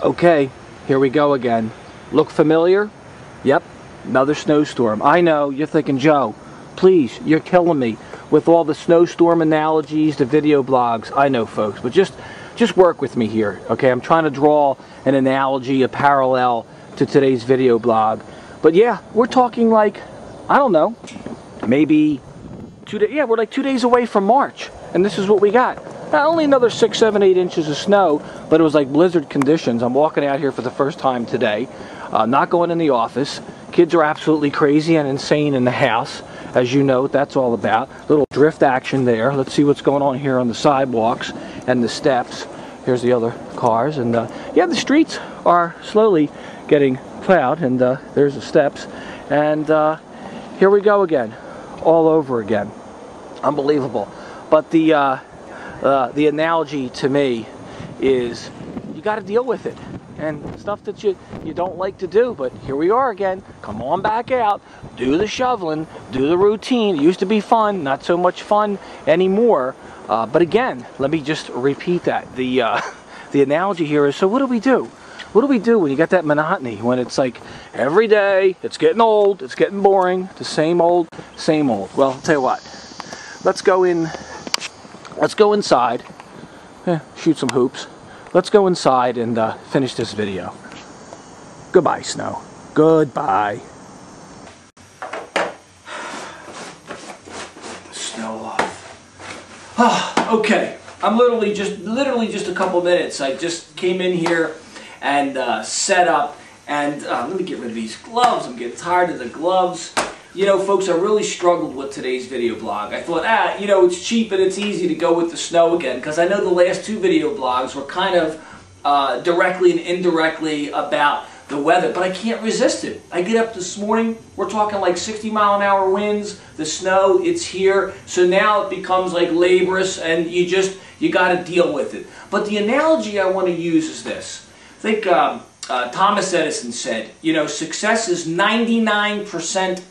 Okay, here we go again. Look familiar? Yep, another snowstorm. I know, you're thinking, Joe, please, you're killing me with all the snowstorm analogies, the video blogs. I know, folks, but just work with me here, okay? I'm trying to draw an analogy, a parallel to today's video blog. But yeah, we're talking like, I don't know, maybe 2 days. Yeah, we're like 2 days away from March, and this is what we got. Only another 6, 7, 8 inches of snow, but it was like blizzard conditions. I'm walking out here for the first time today, not going in the office. Kids are absolutely crazy and insane in the house. As you know what that's all about. Little drift action there. Let's see what's going on here on the sidewalks and the steps. Here's the other cars, and yeah, the streets are slowly getting plowed, and there's the steps. And here we go again, all over again. Unbelievable. But the analogy to me is you got to deal with it, and stuff that you don't like to do, but here we are again. Come on back out, do the shoveling, do the routine. It used to be fun, not so much fun anymore. But again, let me just repeat that. The analogy here is, so what do we do? What do we do when you got that monotony, when it's like every day, it's getting old, it's getting boring, the same old, same old? Well, I'll tell you what, let's go inside, shoot some hoops. Let's go inside and finish this video. Goodbye, snow. Goodbye. Snow off. Oh, okay. I'm literally just a couple minutes. I just came in here and set up, and let me get rid of these gloves. I'm getting tired of the gloves. You know, folks, I really struggled with today's video blog. I thought, you know, it's cheap and it's easy to go with the snow again, because I know the last 2 video blogs were kind of directly and indirectly about the weather, but I can't resist it. I get up this morning, we're talking like 60-mile-an-hour winds, the snow, it's here, so now it becomes like laborious, and you got to deal with it. But the analogy I want to use is this. I think Thomas Edison said, you know, success is 99%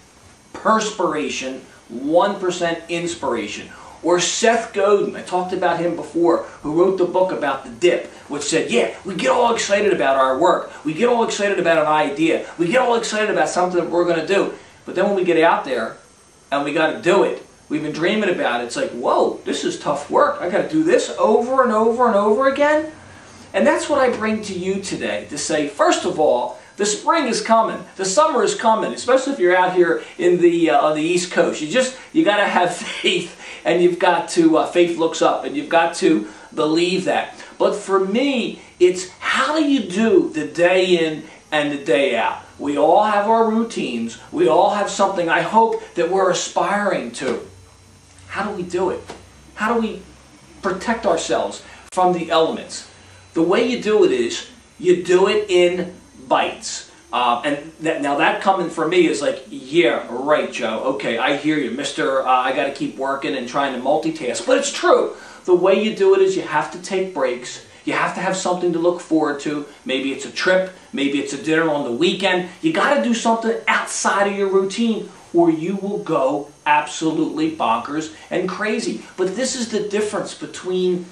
perspiration, 1% inspiration. Or Seth Godin, I talked about him before, who wrote the book about the dip, which said, yeah, we get all excited about our work, we get all excited about an idea, we get all excited about something that we're going to do, but then when we get out there and we got to do it, we've been dreaming about it, it's like, whoa, this is tough work, I got to do this over and over and over again. And that's what I bring to you today, to say, first of all, the spring is coming. The summer is coming, especially if you're out here in the on the East Coast. You got to have faith, and you've got to faith looks up, and you've got to believe that. But for me, it's how do you do the day in and the day out? We all have our routines. We all have something I hope that we're aspiring to. How do we do it? How do we protect ourselves from the elements? The way you do it is you do it in bites. And now that coming from me is like, yeah, right, Joe. Okay, I hear you, Mr. I got to keep working and trying to multitask. But it's true. The way you do it is you have to take breaks. You have to have something to look forward to. Maybe it's a trip. Maybe it's a dinner on the weekend. You got to do something outside of your routine, or you will go absolutely bonkers and crazy. But this is the difference between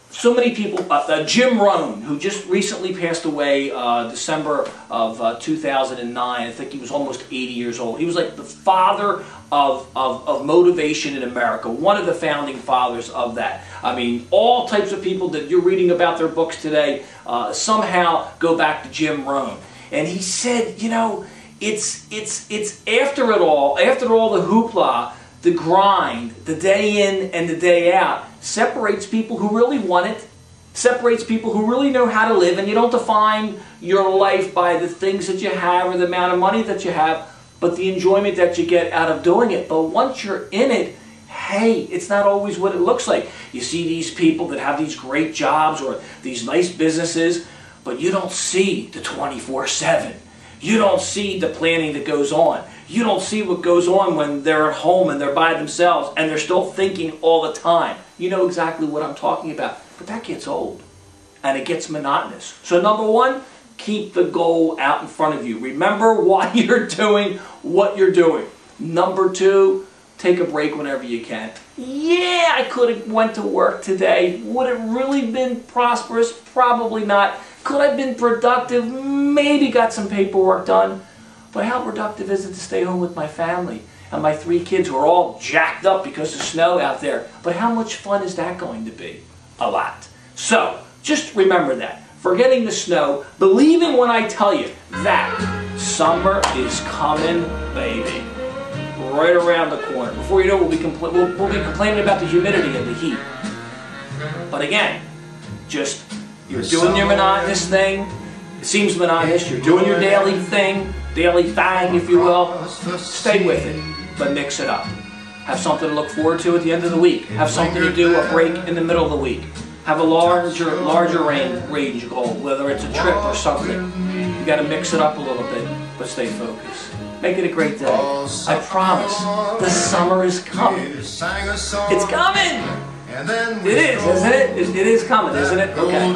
so many people. Jim Rohn, who just recently passed away December of 2009. I think he was almost 80 years old. He was like the father of motivation in America, one of the founding fathers of that. I mean, all types of people that you're reading about their books today somehow go back to Jim Rohn. And he said, you know, it's after it all, after all the hoopla, the grind, the day in and the day out, separates people who really want it, separates people who really know how to live, and you don't define your life by the things that you have or the amount of money that you have, but the enjoyment that you get out of doing it. But once you're in it, hey, it's not always what it looks like. You see these people that have these great jobs or these nice businesses, but you don't see the 24/7. You don't see the planning that goes on. You don't see what goes on when they're at home and they're by themselves and they're still thinking all the time. You know exactly what I'm talking about. But that gets old and it gets monotonous. So number one, keep the goal out in front of you. Remember why you're doing what you're doing. Number two, take a break whenever you can. Yeah, I could have went to work today. Would it really been prosperous? Probably not. Could I have been productive? Maybe got some paperwork done. But how productive is it to stay home with my family and my 3 kids who are all jacked up because of snow out there? But how much fun is that going to be? A lot. So, just remember that. Forgetting the snow, believing when I tell you that summer is coming, baby. Right around the corner. Before you know it, we'll be complaining about the humidity and the heat. But again, just you're doing your monotonous thing. It seems monotonous. You're doing your daily thing, if you will. Stay with it, but mix it up. Have something to look forward to at the end of the week. Have something to do, a break in the middle of the week. Have a larger range goal, whether it's a trip or something. You got to mix it up a little bit, but stay focused. Make it a great day. I promise, the summer is coming. It's coming! It is, isn't it? It is coming, isn't it? Okay.